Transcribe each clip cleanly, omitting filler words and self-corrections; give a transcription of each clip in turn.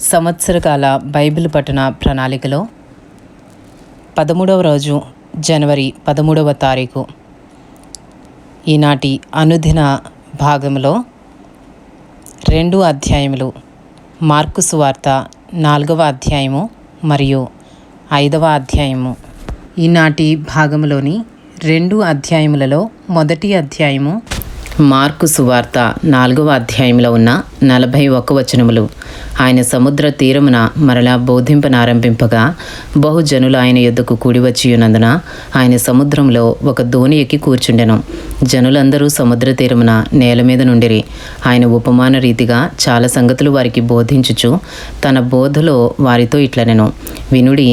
సంవత్సరకాల Bible పఠన ప్రణాళికలో 13వ రోజు జనవరి 13వ తారీఖు ఈనాటి అనుదిన భాగంలో 2 అధ్యాయములు మార్కు సువార్త 4వ అధ్యాయము మరియు 5వ అధ్యాయము. ఈనాటి భాగంలోని 2 అధ్యాయములలో మొదటి అధ్యాయము మార్కు సువార్త 4వ అధ్యాయంలో ఉన్న 41 వచనములు. ఆయన సముద్ర తీరమున మరలా బోధింపనారంభింపగా బహుజనులు ఆయన యొద్దకు కూడి వచ్చియున్నందున ఆయన సముద్రంలో ఒక దోణి ఎక్కి కూర్చుండెను. జనులందరూ సముద్ర తీరమున నేల మీద నుండిరి. ఆయన ఉపమాన రీతిగా చాలా సంగతులు వారికి బోధించుచు తన బోధలో వారితో ఇట్లనెను. వినుడి,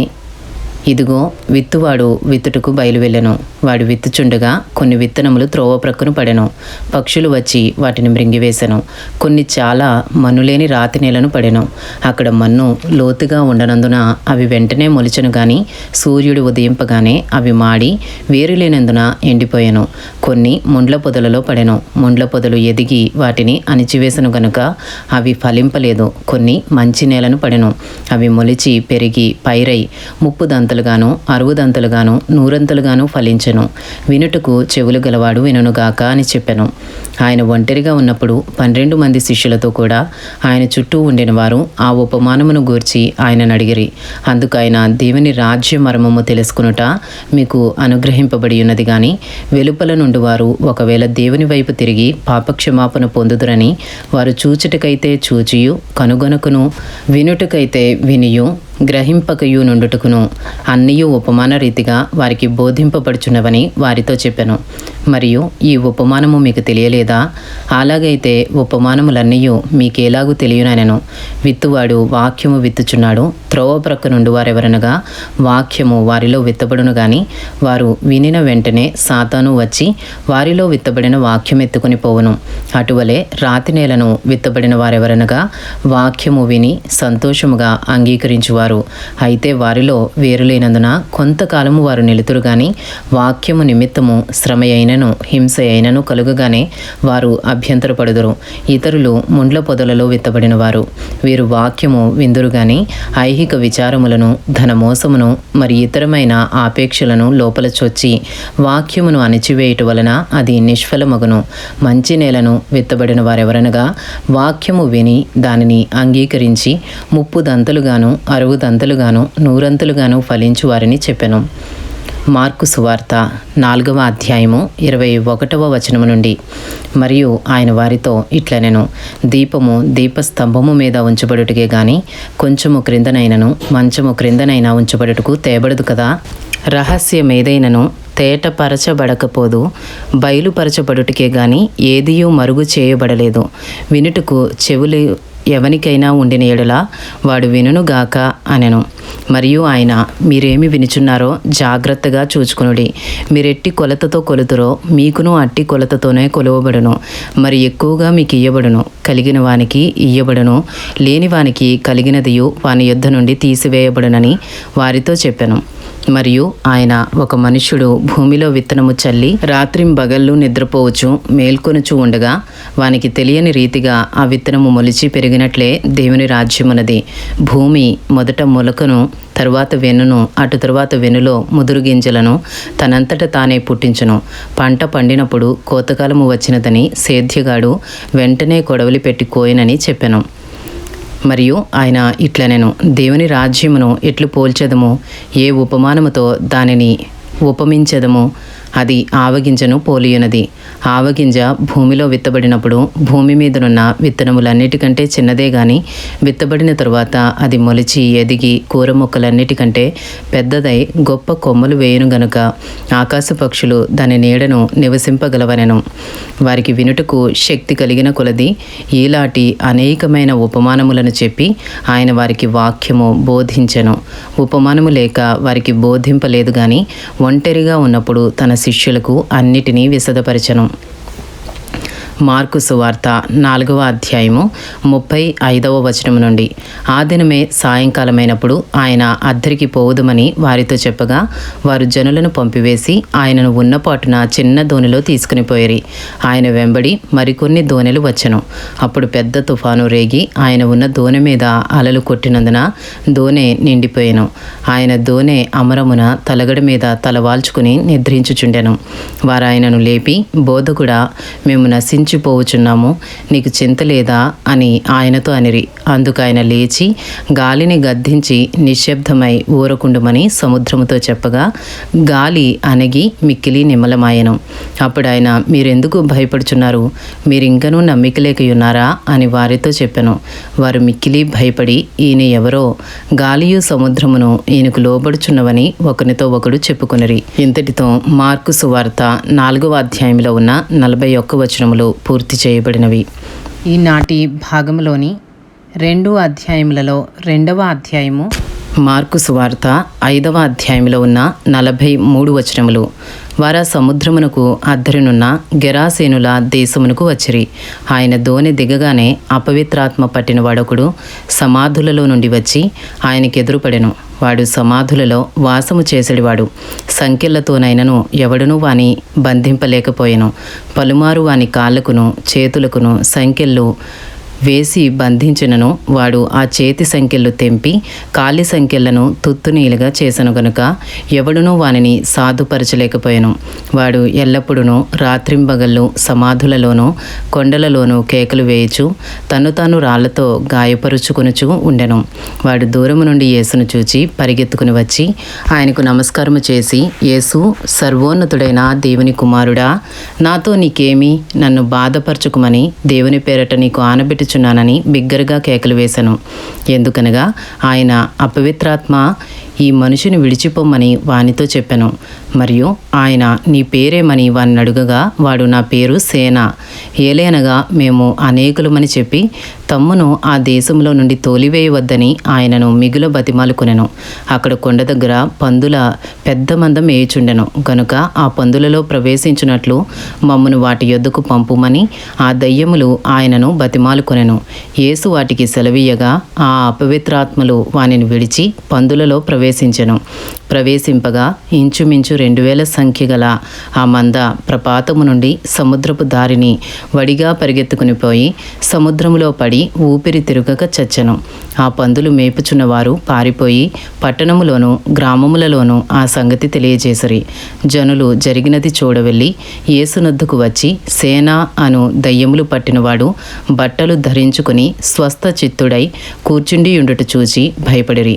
ఇదిగో విత్తువాడు విత్తుటకు బయలువెళ్ళెను. వాడు విత్తుచుండగా కొన్ని విత్తనములు త్రోవ ప్రక్కను పడెను. పక్షులు వచ్చి వాటిని మృంగివేశెను. కొన్ని చాలా మన్నులేని రాతి నేలను పడెను. అక్కడ మన్ను లోతుగా ఉండనందున అవి వెంటనే మొలిచెను గాని సూర్యుడు ఉదయింపగానే అవి మాడి వేరు లేనందున ఎండిపోయెను. కొన్ని ముండ్ల పొదలలో పడెను. ముండ్ల పొదలు ఎదిగి వాటిని అణిచివేసెను గనుక అవి ఫలింపలేదు. కొన్ని మంచి నేలను పడెను. అవి మొలిచి పెరిగి పైరై 30 దంతలుగాను 60 దంతలుగాను 100 దంతలుగాను ఫలించెను. వినుటకు చెవులు గలవాడు వినుగాక అని చెప్పెను. ఆయన ఒంటరిగా ఉన్నప్పుడు 12 మంది శిష్యులతో కూడా ఆయన చుట్టూ ఉండిన వారు ఆ ఉపమానమును గూర్చి ఆయనను అడిగిరి. అందుకు ఆయన, దేవుని రాజ్య మర్మము తెలుసుకునుట మీకు అనుగ్రహింపబడి ఉన్నది గాని వెలుపల నుండి వారు ఒకవేళ దేవుని వైపు తిరిగి పాపక్షమాపణ పొందుదురని వారు చూచుటకైతే చూచియు కనుగొనకును వినుటకైతే వినియు గ్రహింపకయు నుండుటకును అన్నయూ ఉపమాన రీతిగా వారికి బోధింపబడుచున్నవని వారితో చెప్పెను. మరియు ఈ ఉపమానము మీకు తెలియలేదా? అలాగైతే ఉపమానములన్నయూ మీకేలాగూ తెలియనెను. విత్తువాడు వాక్యము విత్తుచున్నాడు. త్రోవ ప్రక్క నుండి వారెవరనగా వాక్యము వారిలో విత్తబడును గాని వారు వినిన వెంటనే సాతాను వచ్చి వారిలో విత్తబడిన వాక్యం ఎత్తుకొని పోవును. అటువలే రాతి నేలను విత్తబడిన వారెవరనగా వాక్యము విని సంతోషముగా అంగీకరించువారు. అయితే వారిలో వేరులేనందున కొంతకాలము వారు నిలుతురు గాని వాక్యము నిమిత్తము శ్రమ అయినను హింస అయినను కలుగగానే వారు అభ్యంతరపడుదురు. ఇతరులు ముండ్ల పొదలలో విత్తబడిన వారు. వీరు వాక్యము విందురు గాని ఐహిక విచారములను ధనమోసమును మరి ఇతరమైన ఆపేక్షలను లోపల చొచ్చి వాక్యమును అణిచివేయుట వలన అది నిష్ఫలమగును. మంచి నేలను విత్తబడిన వారెవరనగా వాక్యము విని దానిని అంగీకరించి 30 దంతలుగాను 60 దంతలుగాను 100 దంతలుగాను ఫలించు వారిని చెప్పెను. మార్కు సువార్త 4వ అధ్యాయము 21వ వచనము నుండి. మరియు ఆయన వారితో ఇట్లనెను. దీపము దీపస్తంభము మీద ఉంచబడుటకే గాని కొంచెము క్రిందనైనను మంచము క్రిందనైనా ఉంచబడుటకు తేబడదు కదా. రహస్యమేదైనను తేటపరచబడకపోదు, బయలుపరచబడుటకే గాని ఏదియూ మరుగు చేయబడలేదు. వినుటకు చెవులు ఎవనికైనా ఉండిన ఎడల వాడు వినుగాక అనెను. మరియు ఆయన, మీరేమి వినుచున్నారో జాగ్రత్తగా చూచుకునుడి. మీరెట్టి కొలతతో కొలుతురో మీకును అట్టి కొలతతోనే కొలువబడును. మరి ఎక్కువగా మీకు ఇయ్యబడును. కలిగిన వానికి ఇయ్యబడును, లేని వానికి కలిగినదియు వాని యొద్ద నుండి తీసివేయబడునని వారితో చెప్పెను. మరియు ఆయన, ఒక మనుష్యుడు భూమిలో విత్తనము చల్లి రాత్రింబగళ్ళు నిద్రపోవచ్చు మేల్కొనుచు ఉండగా వానికి తెలియని రీతిగా ఆ విత్తనము మొలిచి పెరిగినట్లే దేవుని రాజ్యమున్నది. భూమి మొదట మొలకను, తరువాత వెన్నును, అటు తరువాత వెన్నులో ముదురు గింజలను తనంతట తానే పుట్టించును. పంట పండినప్పుడు కోతకాలము వచ్చినదని సేద్యగాడు వెంటనే కొడవలి పెట్టి కోయనని చెప్పెను. మరియు ఆయన ఇట్లనెను, దేవుని రాజ్యమును ఎట్లు పోల్చెదము? ఏ ఉపమానముతో దానిని ఉపమించెదము? అది ఆవగింజను పోలియున్నది. ఆవగింజ భూమిలో విత్తబడినప్పుడు భూమి మీదనున్న విత్తనములన్నిటికంటే చిన్నదే గాని విత్తబడిన తరువాత అది మొలిచి ఎదిగి కూర మొక్కలన్నిటికంటే పెద్దదై గొప్ప కొమ్మలు వేయును గనుక ఆకాశ పక్షులు దాని నీడను నివసింపగలవనెను. వారికి వినుటకు శక్తి కలిగిన కొలది ఈలాటి అనేకమైన ఉపమానములను చెప్పి ఆయన వారికి వాక్యము బోధించెను. ఉపమానము లేక వారికి బోధింపలేదు గాని ఒంటరిగా ఉన్నప్పుడు తన శిష్యులకు అన్నిటినీ విశదపరచెను. మార్కు సువార్త 4వ అధ్యాయము 35వ వచనం నుండి. ఆ దినమే సాయంకాలమైనప్పుడు ఆయన అద్దరికి పోవుదమని వారితో చెప్పగా వారు జనులను పంపివేసి ఆయనను ఉన్నపాటున చిన్న దోణిలో తీసుకుని పోయిరి. ఆయన వెంబడి మరికొన్ని దోణెలు వచ్చెను. అప్పుడు పెద్ద తుఫాను రేగి ఆయన ఉన్న దోణె మీద అలలు కొట్టినందున దోణె నిండిపోయెను. ఆయన దోణె అమరమున తలగడ మీద తలవాల్చుకుని నిద్రించుచుండెను. వారు ఆయనను లేపి, బోధకుడా, మేము నశించిపోవచున్నాము, నీకు చింత లేదా అని ఆయనతో అనిరి. అందుకు ఆయన లేచి గాలిని గద్దించి నిశ్శబ్దమై ఊరకుండుమని సముద్రముతో చెప్పగా గాలి అణగి మిక్కిలి నిమ్మలమాయెను. అప్పుడు ఆయన, మీరెందుకు భయపడుచున్నారు? మీరింకనూ నమ్మిక లేకయున్నారా అని వారితో చెప్పెను. వారు మిక్కిలి భయపడి, ఈయన ఎవరో, గాలియు సముద్రమును ఈయనకు లోబడుచున్నవని ఒకరితో ఒకడు చెప్పుకొనిరి. ఇంతటితో మార్కు సువార్త 4వ అధ్యాయంలో ఉన్న 41 వచనములు పూర్తి చేయబడినవి. ఈనాటి భాగంలోని 2 అధ్యాయములలో 2వ అధ్యాయము మార్కు సువార్త 5వ అధ్యాయంలో ఉన్న 43 వచనములు. వారా సముద్రమునకు అద్దరినున్న గెరాసేనుల దేశమునకు వచ్చిరి. ఆయన దోణి దిగగానే అపవిత్రాత్మ పట్టిన వాడొకడు సమాధులలో నుండి వచ్చి ఆయనకెదురుపడెను. వాడు సమాధులలో వాసము చేసేడివాడు. సంకెళ్లతోనైనను ఎవడునూ వాని బంధింపలేకపోయెను. పలుమారు వాని కాళ్ళకును చేతులకును సంకెళ్ళు వేసి బంధించినను వాడు ఆ చేతి సంకెళ్ళు తెంపి కాలి సంకెళ్లను తుత్తునీలుగా చేసెను గనుక ఎవడునూ వానిని సాధుపరచలేకపోయెను. వాడు ఎల్లప్పుడూ రాత్రింబగళ్ళు సమాధులలోనూ కొండలలోనూ కేకలు వేయుచు తను తాను రాళ్లతో గాయపరుచుకొనుచు ఉండెను. వాడు దూరము నుండి యేసును చూచి పరిగెత్తుకుని వచ్చి ఆయనకు నమస్కారము చేసి, యేసు, సర్వోన్నతుడైన దేవుని కుమారుడా, నాతో నీకేమి? నన్ను బాధపరచుకుమని దేవుని పేరట నీకు ఆనబెట్టి చున్నానని బిగ్గరగా కేకలు వేశాను. ఎందుకనగా ఆయన అపవిత్రాత్మ ఈ మనుషుని విడిచిపోమ్మని వానితో చెప్పాను. మరియు ఆయన, నీ పేరేమని వాని అడుగగా వాడు, నా పేరు సేన, ఏలేనగా మేము అనేకులమని చెప్పి తమ్మును ఆ దేశంలో నుండి తోలివేయవద్దని ఆయనను మిగుల బతిమాలుకొనెను. అక్కడ కొండ దగ్గర పందుల పెద్ద మంద మేయుచుండెను గనుక ఆ పందులలో ప్రవేశించినట్లు మమ్మను వాటి యొద్దకు పంపుమని ఆ దయ్యములు ఆయనను బతిమాలుకొనెను. యేసు వాటికి సెలవీయగా ఆ అపవిత్రాత్మలు వానిని విడిచి పందులలో ప్రవేశింపగా ఇంచుమించు 2000 సంఖ్య గల ఆ మంద ప్రపాతము నుండి సముద్రపు దారిని వడిగా పరిగెత్తుకుని పోయి సముద్రములో పడి ఊపిరి తిరుగక చచ్చెను. ఆ పందులు మేపుచున్నవారు పారిపోయి పట్టణములోను గ్రామములలోనూ ఆ సంగతి తెలియజేసిరి. జనులు జరిగినది చూడవెళ్ళి యేసునొద్దకు వచ్చి, సేన అను దయ్యములు పట్టినవాడు బట్టలు ధరించుకుని స్వస్థ చిత్తుడై కూర్చుండి ఉండుట చూచి భయపడిరి.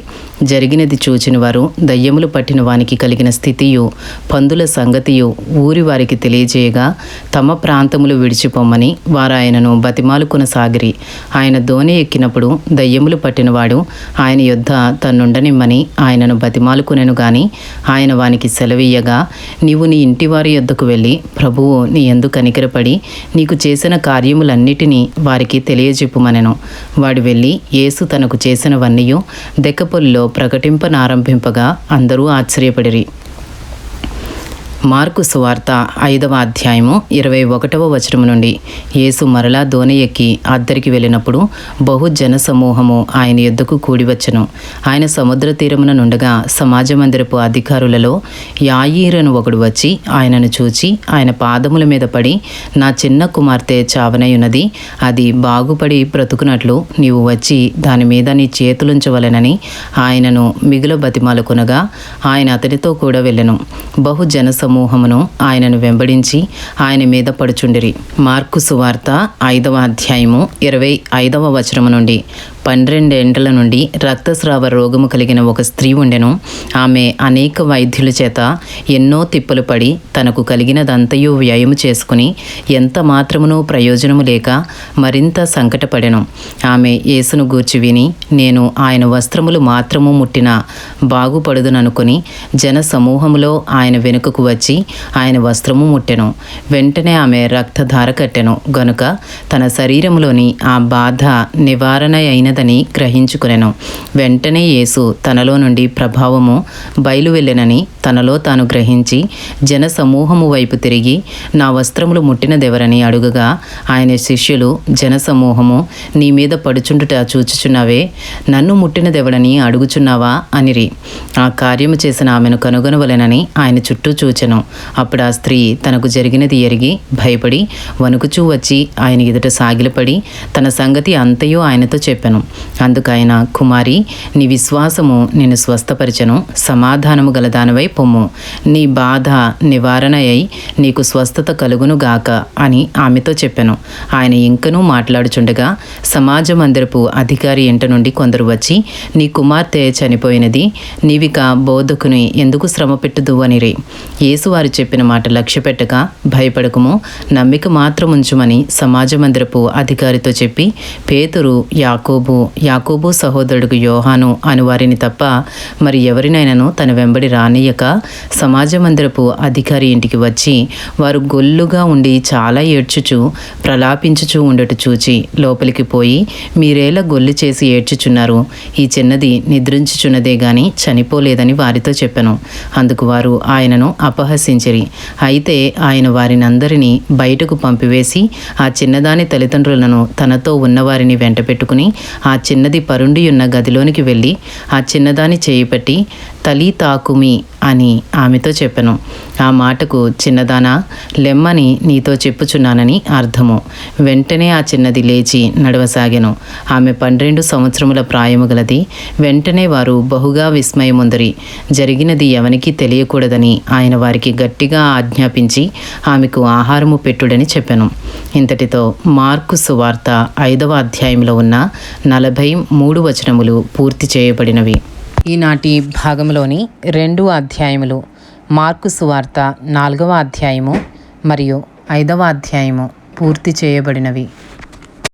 జరిగినది చూచిన వారు దయ్యములు పట్టిన వానికి కలిగిన స్థితియు పందుల సంగతియు ఊరి వారికి తెలియజేయగా తమ ప్రాంతములు విడిచిపోమ్మని వారు ఆయనను బతిమాలుకొనసాగిరి. ఆయన దోణి ఎక్కినప్పుడు దయ్యములు పట్టినవాడు ఆయన యొద్ద తన్నుండనిమ్మని ఆయనను బతిమాలుకొనెను గాని ఆయన వానికి సెలవీయగా, నీవు నీ ఇంటివారి యొద్దకు వెళ్ళి ప్రభువు నీ యందు కనికరపడి నీకు చేసిన కార్యములన్నిటినీ వారికి తెలియజెప్పుమనెను. వాడు వెళ్ళి యేసు తనకు చేసినవన్నీయు దెక్కపొలిలో ప్రకటింపనారంభింపగా అందరూ ఆశ్చర్యపడిరి. మార్కు సువార్త 5వ అధ్యాయము 21వ వచనము నుండి. యేసు మరలా దోణి ఎక్కి అద్దరికి వెళ్ళినప్పుడు బహు జన సమూహము ఆయన యొద్దకు కూడివచ్చెను. ఆయన సముద్ర తీరమున నుండగా సమాజ మందిరపు అధికారులలో యాయీరను ఒకడు వచ్చి ఆయనను చూచి ఆయన పాదముల మీద పడి, నా చిన్న కుమార్తె చావనయున్నది, అది బాగుపడి బ్రతుకునట్లు నీవు వచ్చి దాని మీద నీ చేతులుంచవలెనని ఆయనను మిగుల బతిమాలుకొనగా ఆయన అతనితో కూడా వెళ్ళెను. బహు జన సమూహమును ఆయనను వెంబడించి ఆయన మీద పడుచుండిరి. మార్కు సువార్త 5వ అధ్యాయము 25వ వచనము నుండి. 12 ఏండ్ల నుండి రక్తస్రావ రోగము కలిగిన ఒక స్త్రీ ఉండెను. ఆమె అనేక వైద్యుల చేత ఎన్నో తిప్పలు పడి తనకు కలిగినదంతయు వ్యయము చేసుకుని ఎంత మాత్రమునూ ప్రయోజనము లేక మరింత సంకటపడెను. ఆమె యేసును గూర్చి విని, నేను ఆయన వస్త్రములు మాత్రము ముట్టిన బాగుపడుదుననుకొని జన సమూహములో ఆయన వెనుకకు వచ్చి వచ్చి ఆయన వస్త్రము ముట్టెను. వెంటనే ఆమె రక్తధార కట్టెను గనుక తన శరీరంలోని ఆ బాధ నివారణ అయినదని గ్రహించుకునెను. వెంటనే యేసు తనలో నుండి ప్రభావము బయలు వెళ్ళెనని తనలో తాను గ్రహించి జన సమూహము వైపు తిరిగి నా వస్త్రములు ముట్టినదెవరని అడుగగా ఆయన శిష్యులు జనసమూహము నీ మీద పడుచుండుట చూచుచున్నావే, నన్ను ముట్టినదెవడని అడుగుచున్నావా అనిరి. ఆ కార్యము చేసిన ఆమెను కనుగొనవలెనని ఆయన చుట్టూ చూచెను. అప్పుడు ఆ స్త్రీ తనకు జరిగినది ఎరిగి భయపడి వణుకుచూ వచ్చి ఆయన ఎదుట సాగిలపడి తన సంగతి అంతయు ఆయనతో చెప్పెను. అందుకైన కుమారి, నీ విశ్వాసము నిన్ను స్వస్థపరిచెను, సమాధానము గలదానవై పొమ్ము, నీ బాధ నివారణ అయి నీకు స్వస్థత కలుగునుగాక అని ఆమెతో చెప్పెను. ఆయన ఇంకనూ మాట్లాడుచుండగా సమాజ మందిరపు అధికారి ఇంట నుండి కొందరు వచ్చి నీ కుమార్తె చనిపోయినది, నీవిక బోధకుని ఎందుకు శ్రమ పెట్టుదు అనిరి. యేసు వారు చెప్పిన మాట లక్ష్యపెట్టక భయపడకుము, నమ్మిక మాత్రం ఉంచుమని సమాజ మందిరపు అధికారితో చెప్పి పేతురు, యాకోబు సహోదరుడు యోహాను అను వారిని తప్ప మరి ఎవరినైనాను తన వెంబడి రానియక సమాజ మందిరపు అధికారి ఇంటికి వచ్చి వారు గొల్లుగా ఉండి చాలా ఏడ్చుచు ప్రలాపించుచూ ఉండట చూచి లోపలికి పోయి మీరేలా గొల్లు చేసి ఏడ్చుచున్నారు, ఈ చిన్నది నిద్రించుచున్నదే గాని చనిపోలేదని వారితో చెప్పెను. అందుకు వారు ఆయనను అపహసించిరి. అయితే ఆయన వారినందరినీ బయటకు పంపివేసి ఆ చిన్నదాని తల్లిదండ్రులను తనతో ఉన్నవారిని వెంట పెట్టుకుని ఆ చిన్నది పరుండియున్న గదిలోనికి వెళ్ళి ఆ చిన్నదాని చేయిపట్టి తలీతాకుమి అని ఆమెతో చెప్పెను. ఆ మాటకు చిన్నదానా లెమ్మని నీతో చెప్పుచున్నానని అర్థము. వెంటనే ఆ చిన్నది లేచి నడవసాగెను. ఆమె 12 సంవత్సరముల ప్రాయము గలది. వెంటనే వారు బహుగా విస్మయముందరి. జరిగినది ఎవనికి తెలియకూడదని ఆయన వారికి గట్టిగా ఆజ్ఞాపించి ఆమెకు ఆహారము పెట్టుడని చెప్పెను. ఇంతటితో మార్కు సువార్త 5వ అధ్యాయంలో ఉన్న 43 వచనములు పూర్తి చేయబడినవి. ఈనాటి భాగంలోని 2 అధ్యాయములు మార్కు సువార్త 4వ అధ్యాయము మరియు 5వ అధ్యాయము పూర్తి చేయబడినవి.